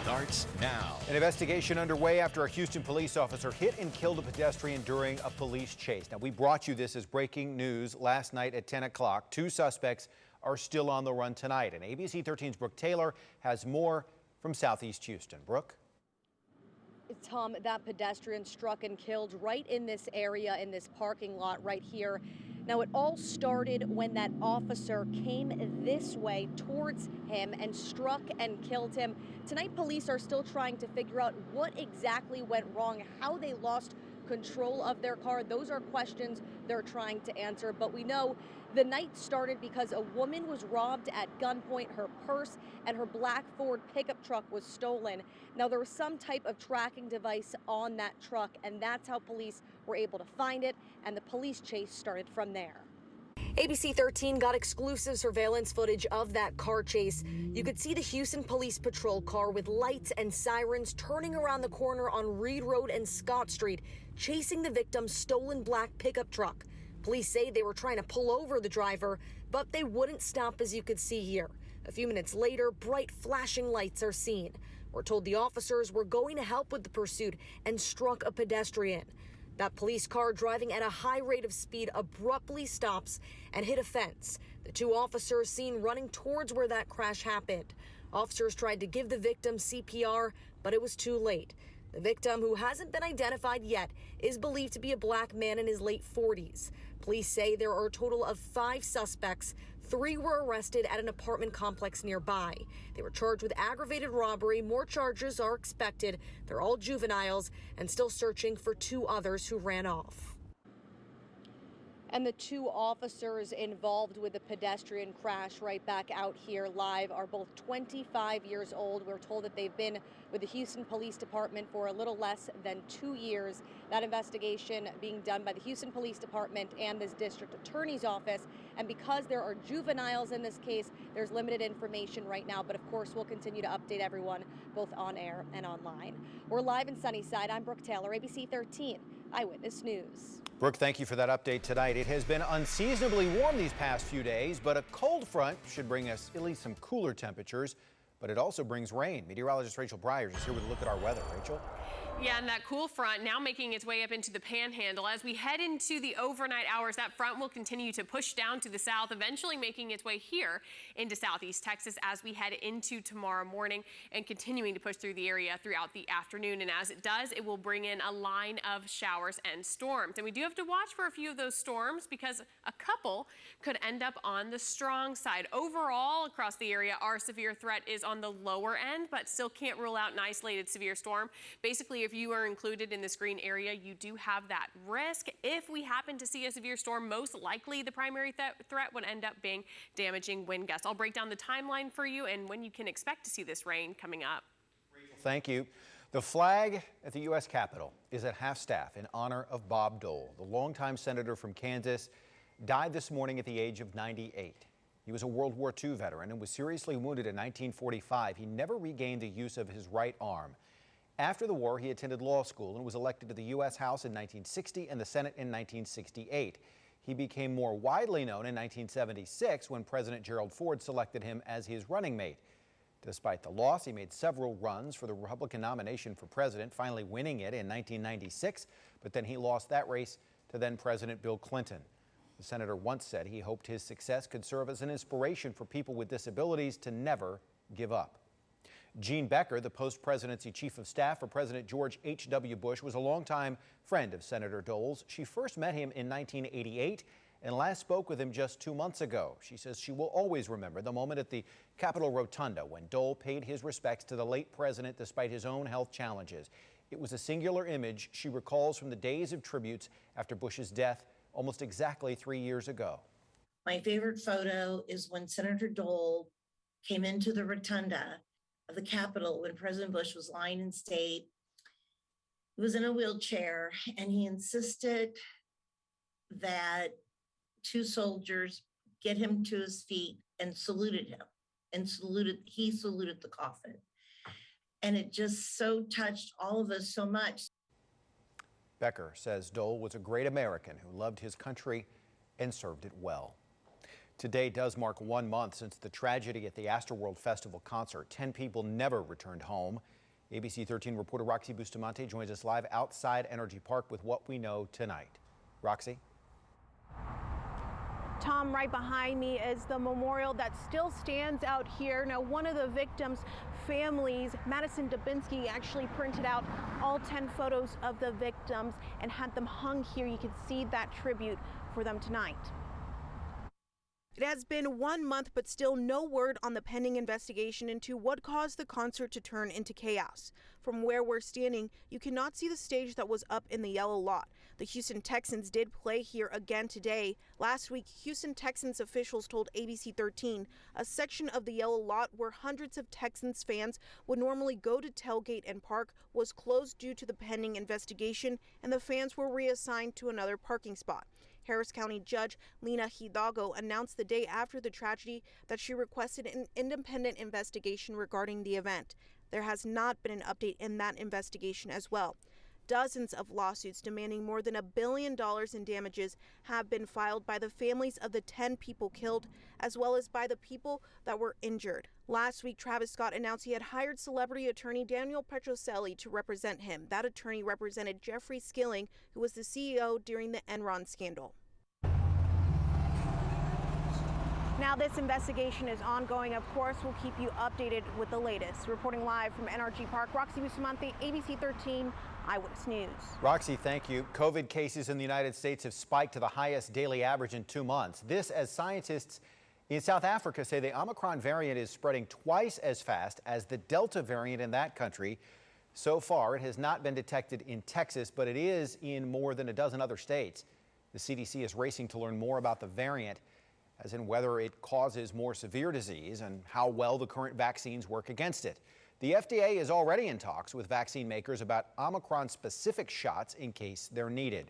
starts now. An investigation underway after a Houston police officer hit and killed a pedestrian during a police chase. Now, we brought you this as breaking news last night at 10 o'clock. Two suspects are still on the run tonight. And ABC 13's Brooke Taylor has more from Southeast Houston. Brooke? Tom, that pedestrian struck and killed right in this area, in this parking lot right here. Now, it all started when that officer came this way towards him and struck and killed him. Tonight, police are still trying to figure out what exactly went wrong, how they lost control of their car. Those are questions they're trying to answer. But we know the night started because a woman was robbed at gunpoint. Her purse and her black Ford pickup truck was stolen. Now, there was some type of tracking device on that truck, and that's how police were able to find it, and the police chase started from there. ABC 13 got exclusive surveillance footage of that car chase. You could see the Houston Police Patrol car with lights and sirens turning around the corner on Reed Road and Scott Street, chasing the victim's stolen black pickup truck. Police say they were trying to pull over the driver, but they wouldn't stop, as you could see here. A few minutes later, bright flashing lights are seen. We're told the officers were going to help with the pursuit and struck a pedestrian. That police car, driving at a high rate of speed, abruptly stops and hit a fence. The two officers seen running towards where that crash happened. Officers tried to give the victim CPR, but it was too late. The victim, who hasn't been identified yet, is believed to be a black man in his late 40s. Police say there are a total of 5 suspects. 3 were arrested at an apartment complex nearby. They were charged with aggravated robbery. More charges are expected. They're all juveniles and still searching for 2 others who ran off. And the 2 officers involved with the pedestrian crash right back out here live are both 25 years old. We're told that they've been with the Houston Police Department for a little less than 2 years. That investigation being done by the Houston Police Department and this district attorney's office. And because there are juveniles in this case, there's limited information right now. But of course, we'll continue to update everyone both on air and online. We're live in Sunnyside. I'm Brooke Taylor, ABC 13 Eyewitness News. Brooke, thank you for that update tonight. It has been unseasonably warm these past few days, but a cold front should bring us at least some cooler temperatures. But it also brings rain. Meteorologist Rachel Bryers is here with a look at our weather. Rachel? Yeah, and that cool front now making its way up into the Panhandle. As we head into the overnight hours, that front will continue to push down to the south, eventually making its way here into southeast Texas as we head into tomorrow morning and continuing to push through the area throughout the afternoon. And as it does, it will bring in a line of showers and storms. And we do have to watch for a few of those storms because a couple could end up on the strong side. Overall, across the area, our severe threat is on the lower end, but still can't rule out an isolated severe storm. Basically, if you are included in this green area, you do have that risk. If we happen to see a severe storm, most likely the primary threat would end up being damaging wind gusts. I'll break down the timeline for you and when you can expect to see this rain coming up. Thank you. The flag at the U.S. Capitol is at half-staff in honor of Bob Dole. The longtime senator from Kansas died this morning at the age of 98. He was a World War II veteran and was seriously wounded in 1945. He never regained the use of his right arm. After the war, he attended law school and was elected to the U.S. House in 1960 and the Senate in 1968. He became more widely known in 1976 when President Gerald Ford selected him as his running mate. Despite the loss, he made several runs for the Republican nomination for president, finally winning it in 1996, but then he lost that race to then President Bill Clinton. The senator once said he hoped his success could serve as an inspiration for people with disabilities to never give up. Jean Becker, the post-presidency chief of staff for President George H.W. Bush, was a longtime friend of Senator Dole's. She first met him in 1988 and last spoke with him just 2 months ago. She says she will always remember the moment at the Capitol Rotunda when Dole paid his respects to the late president despite his own health challenges. It was a singular image she recalls from the days of tributes after Bush's death almost exactly 3 years ago. My favorite photo is when Senator Dole came into the rotunda of the Capitol when President Bush was lying in state. He was in a wheelchair and he insisted that 2 soldiers get him to his feet and saluted him and he saluted the coffin. And it just so touched all of us so much. Becker says Dole was a great American who loved his country and served it well. Today does mark 1 month since the tragedy at the Astroworld Festival concert. 10 people never returned home. ABC 13 reporter Roxy Bustamante joins us live outside Energy Park with what we know tonight. Roxy? Tom, right behind me is the memorial that still stands out here. Now, one of the victims' families, Madison Dubinsky, actually printed out all 10 photos of the victims and had them hung here. You can see that tribute for them tonight. It has been 1 month, but still no word on the pending investigation into what caused the concert to turn into chaos. From where we're standing, you cannot see the stage that was up in the yellow lot. The Houston Texans did play here again today. Last week, Houston Texans officials told ABC 13 a section of the yellow lot where hundreds of Texans fans would normally go to tailgate and park was closed due to the pending investigation, and the fans were reassigned to another parking spot. Harris County Judge Lena Hidalgo announced the day after the tragedy that she requested an independent investigation regarding the event. There has not been an update in that investigation as well. Dozens of lawsuits demanding more than $1 billion in damages have been filed by the families of the 10 people killed, as well as by the people that were injured. Last week, Travis Scott announced he had hired celebrity attorney Daniel Petrocelli to represent him. That attorney represented Jeffrey Skilling, who was the CEO during the Enron scandal. Now, this investigation is ongoing. Of course, we'll keep you updated with the latest. Reporting live from NRG Park, Roxy Bustamante, ABC 13 Eyewitness News. Roxy, thank you. COVID cases in the United States have spiked to the highest daily average in 2 months. This as scientists in South Africa say the Omicron variant is spreading twice as fast as the Delta variant in that country. So far, it has not been detected in Texas, but it is in more than a dozen other states. The CDC is racing to learn more about the variant, as in whether it causes more severe disease and how well the current vaccines work against it. The FDA is already in talks with vaccine makers about Omicron-specific shots in case they're needed.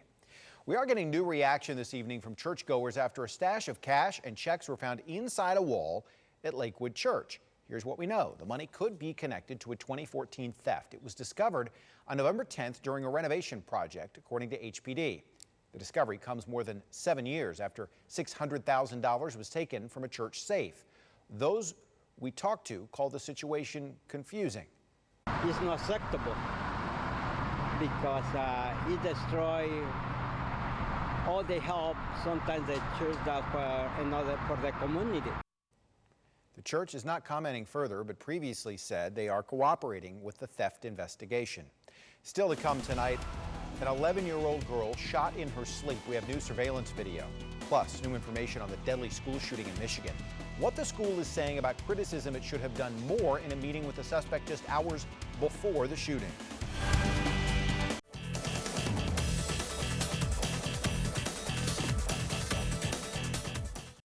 We are getting new reaction this evening from churchgoers after a stash of cash and checks were found inside a wall at Lakewood Church. Here's what we know. The money could be connected to a 2014 theft. It was discovered on November 10th during a renovation project, according to HPD. The discovery comes more than 7 years after $600,000 was taken from a church safe. Those we talked to call the situation confusing. It's not acceptable because it destroys all the help sometimes the church does for the community. The church is not commenting further, but previously said they are cooperating with the theft investigation. Still to come tonight, an 11-year-old girl shot in her sleep. We have new surveillance video, plus new information on the deadly school shooting in Michigan. What the school is saying about criticism it should have done more in a meeting with the suspect just hours before the shooting.